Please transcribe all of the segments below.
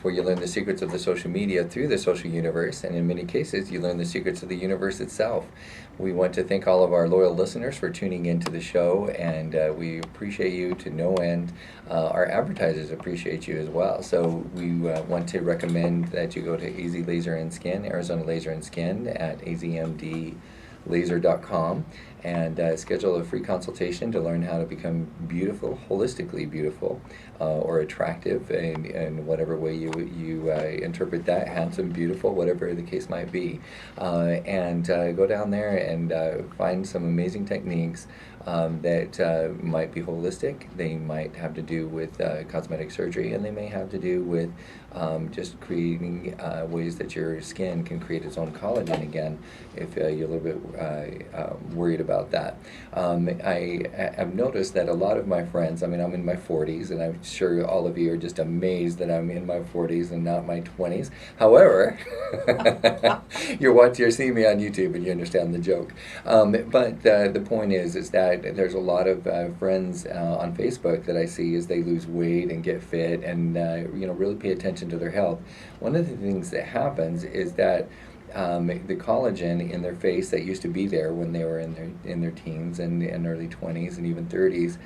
where you learn the secrets of the social media through the social universe, and in many cases, you learn the secrets of the universe itself. We want to thank all of our loyal listeners for tuning into the show, and we appreciate you to no end. Our advertisers appreciate you as well. So we want to recommend that you go to AZ Laser and Skin, Arizona Laser and Skin at azmdlaser.com, and schedule a free consultation to learn how to become beautiful, holistically beautiful, or attractive in whatever way you interpret that, handsome, beautiful, whatever the case might be. And go down there and find some amazing techniques that might be holistic. They might have to do with cosmetic surgery, and they may have to do with just creating ways that your skin can create its own collagen again, if you're a little bit worried about that. I have noticed that a lot of my friends, I mean, I'm in my 40s, and I'm sure all of you are just amazed that I'm in my 40s and not my 20s. However, you're seeing me on YouTube and you understand the joke. But the point is that there's a lot of friends on Facebook that I see as they lose weight and get fit and really pay attention to their health. One of the things that happens is that the collagen in their face that used to be there when they were in their teens and early 20s and even 30s,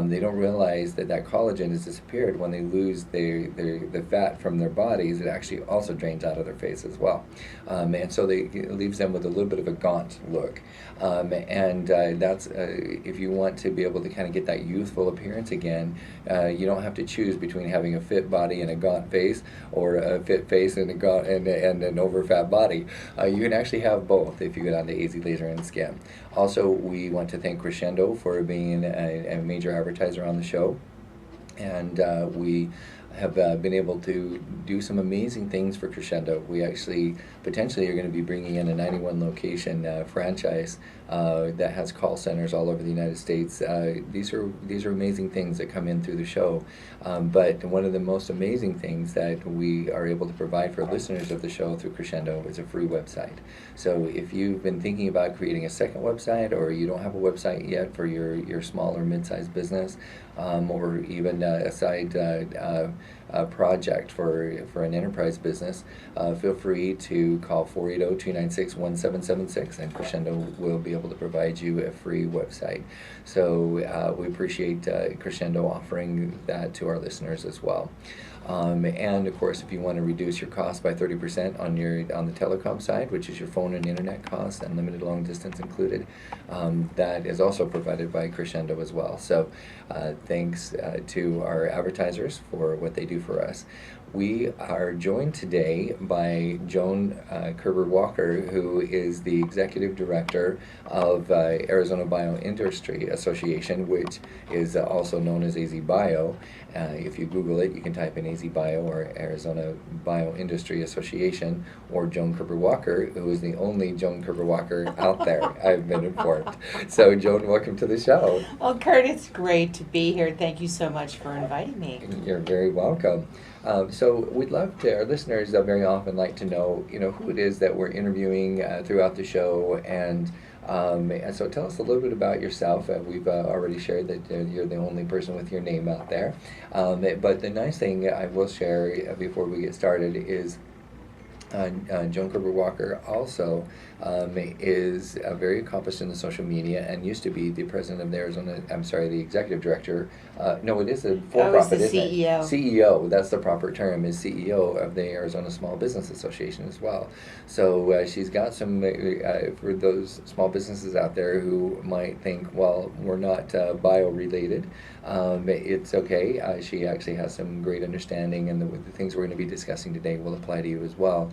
they don't realize that collagen has disappeared. When they lose the fat from their bodies, it actually also drains out of their face as well. And so it leaves them with a little bit of a gaunt look. And that's if you want to be able to kind of get that youthful appearance again, you don't have to choose between having a fit body and a gaunt face, or a fit face and an over-fat body. You can actually have both if you go down to AZ Laser and Skin. Also, we want to thank Crescendo for being a major advertiser on the show, and we have been able to do some amazing things for Crescendo. We actually potentially are going to be bringing in a 91 location franchise that has call centers all over the United States. These are amazing things that come in through the show. But one of the most amazing things that we are able to provide for listeners of the show through Crescendo is a free website. So if you've been thinking about creating a second website, or you don't have a website yet for your small or mid-sized business, or even a side project for an enterprise business, feel free to call 480-296-1776, and Crescendo will be able to provide you a free website. So we appreciate Crescendo offering that to our listeners as well. And of course, if you want to reduce your cost by 30% on the telecom side, which is your phone and internet costs, unlimited long distance included, that is also provided by Crescendo as well. So thanks to our advertisers for what they do for us. We are joined today by Joan Kerber-Walker, who is the Executive Director of Arizona Bioindustry Association, which is also known as AZ Bio. If you Google it, you can type in AZ Bio or Arizona Bioindustry Association, or Joan Kerber-Walker, who is the only Joan Kerber-Walker out there, I've been informed. So, Joan, welcome to the show. Well, Kurt, it's great to be here. Thank you so much for inviting me. You're very welcome. So we'd love to, our listeners very often like to know, who it is that we're interviewing throughout the show, and so tell us a little bit about yourself. We've already shared that you're the only person with your name out there. But the nice thing I will share before we get started is Joan Kerber-Walker also is very accomplished in the social media, and used to be the president of the the executive director. No, it is a for-profit, isn't it? CEO. CEO, that's the proper term, is CEO of the Arizona Small Business Association as well. So she's got some, for those small businesses out there who might think, well, we're not bio-related, it's okay. She actually has some great understanding, and the things we're going to be discussing today will apply to you as well,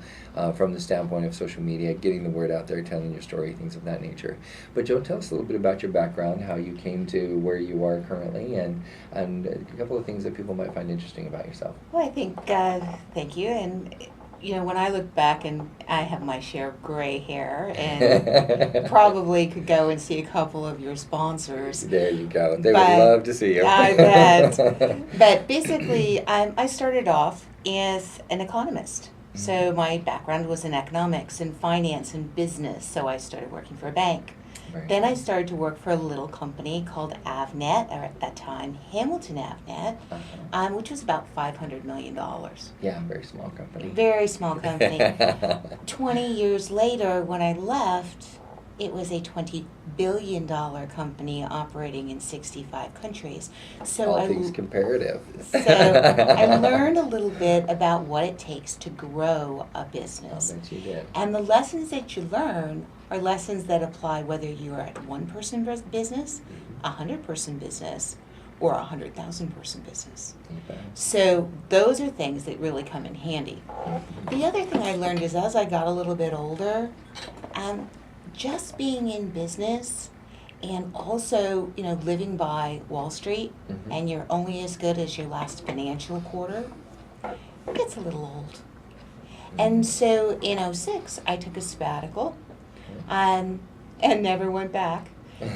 from the standpoint of social media, getting the word out there, telling your story, things of that nature. But Joe, tell us a little bit about your background, how you came to where you are currently, and a couple of things that people might find interesting about yourself. Well, I think, thank you. And, when I look back, and I have my share of gray hair, and probably could go and see a couple of your sponsors. There you go. They would love to see you. I bet. But basically, I started off as an economist. So my background was in economics and finance and business, so I started working for a bank. Very Then I nice. started to work for a little company called Avnet, or at that time Hamilton Avnet, which was about $500 million. Yeah, very small company. Very small company. 20 years later, when I left, it was a $20 billion company operating in 65 countries. So All things comparative. so I learned a little bit about what it takes to grow a I'll business. bet you did. And the lessons that you learn are lessons that apply whether you are at one person business, a 100-person business, or a 100,000-person business. Okay. So those are things that really come in handy. The other thing I learned is as I got a little bit older, just being in business and also, living by Wall Street, Mhm. and you're only as good as your last financial quarter, it gets a little old. And so in '06, I took a sabbatical and never went back.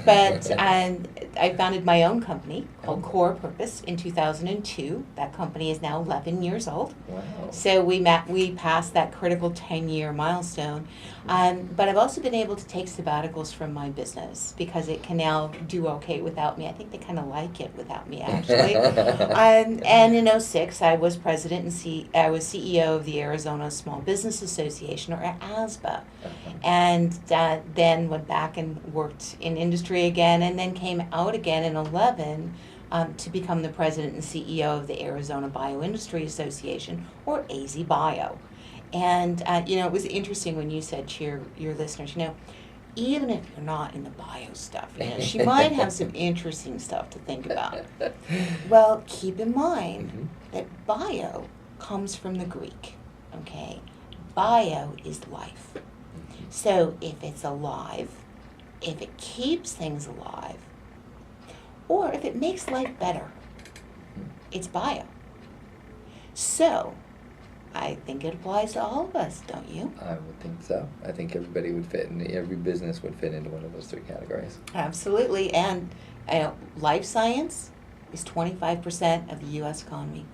But I founded my own company called Core Purpose in 2002. That company is now 11 years old. Wow. So we passed that critical 10-year milestone. But I've also been able to take sabbaticals from my business because it can now do okay without me. I think they kind of like it without me, actually. And in '06, I was president and I was CEO of the Arizona Small Business Association, or ASBA. And then went back and worked in industry again, and then came out again in '11 to become the president and CEO of the Arizona Bioindustry Association, or AZ Bio. And it was interesting when you said to your listeners, even if you're not in the bio stuff, she might have some interesting stuff to think about. Well, keep in mind that bio comes from the Greek, okay? Bio is life. So if it's alive, if it keeps things alive, or if it makes life better, it's bio. So I think it applies to all of us, don't you? I would think so. I think everybody would fit in, every business would fit into one of those three categories. Absolutely. And life science is 25% of the U.S. economy.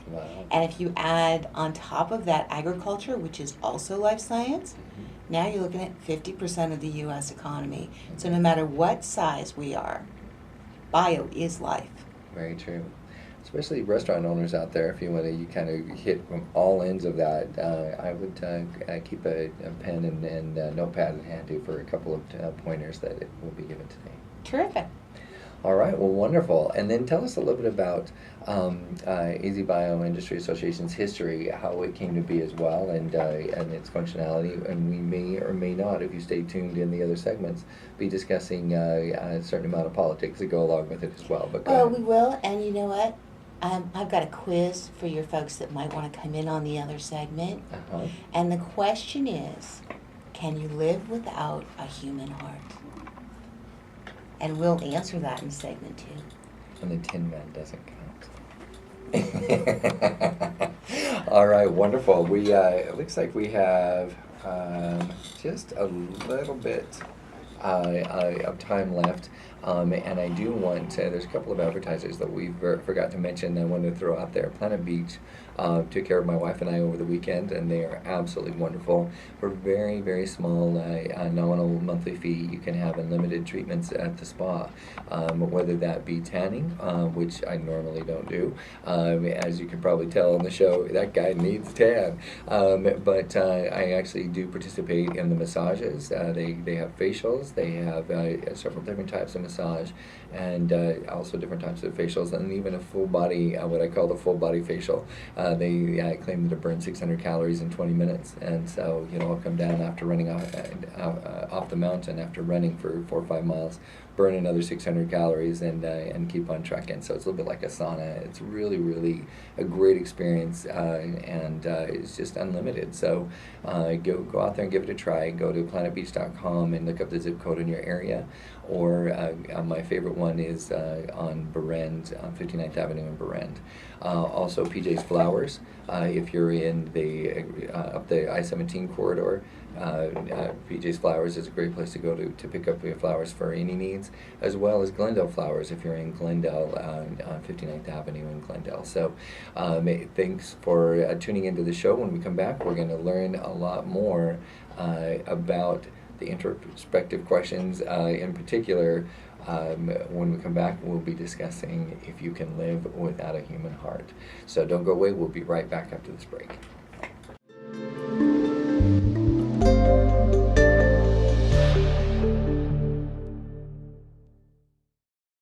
Wow. And if you add on top of that agriculture, which is also life science, now you're looking at 50% of the U.S. economy. So no matter what size we are, bio is life. Very true. Especially restaurant owners out there, if you want to, you kind of hit from all ends of that. I would keep a pen and notepad handy for a couple of pointers that will be given today. Terrific. All right, well, wonderful. And then tell us a little bit about AZ Bioindustry Association's history, how it came to be as well, and its functionality. And we may or may not, if you stay tuned in the other segments, be discussing a certain amount of politics that go along with it as well. But we will, and you know what? I've got a quiz for your folks that might want to come in on the other segment. And the question is, can you live without a human heart? And we'll answer that in segment 2. And the Tin Man doesn't count. All right, wonderful. We it looks like we have just a little bit of time left. And I do want to, there's a couple of advertisers that we forgot to mention that I wanted to throw out there. Planet Beach took care of my wife and I over the weekend, and they are absolutely wonderful. For very, very small nominal monthly fee, you can have unlimited treatments at the spa, whether that be tanning, which I normally don't do. As you can probably tell on the show, that guy needs tan. But I actually do participate in the massages. They have facials. They have several different types of massage, and also different types of facials, and even a full body, what I call the full body facial. They claim that it burns 600 calories in 20 minutes, and so I'll come down after running off the mountain after running for 4 or 5 miles, burn another 600 calories, and keep on trekking. So it's a little bit like a sauna. It's really, really a great experience, and it's just unlimited. So go out there and give it a try. Go to planetbeach.com and look up the zip code in your area. Or my favorite one is on Berend, 59th Avenue in Berend. Also PJ's Flowers, if you're in the up the I-17 corridor, PJ's Flowers is a great place to go to pick up your flowers for any needs, as well as Glendale Flowers if you're in Glendale, on 59th Avenue in Glendale. So thanks for tuning into the show. When we come back, we're going to learn a lot more about the introspective questions in particular. When we come back, we'll be discussing if you can live without a human heart. So don't go away. We'll be right back after this break.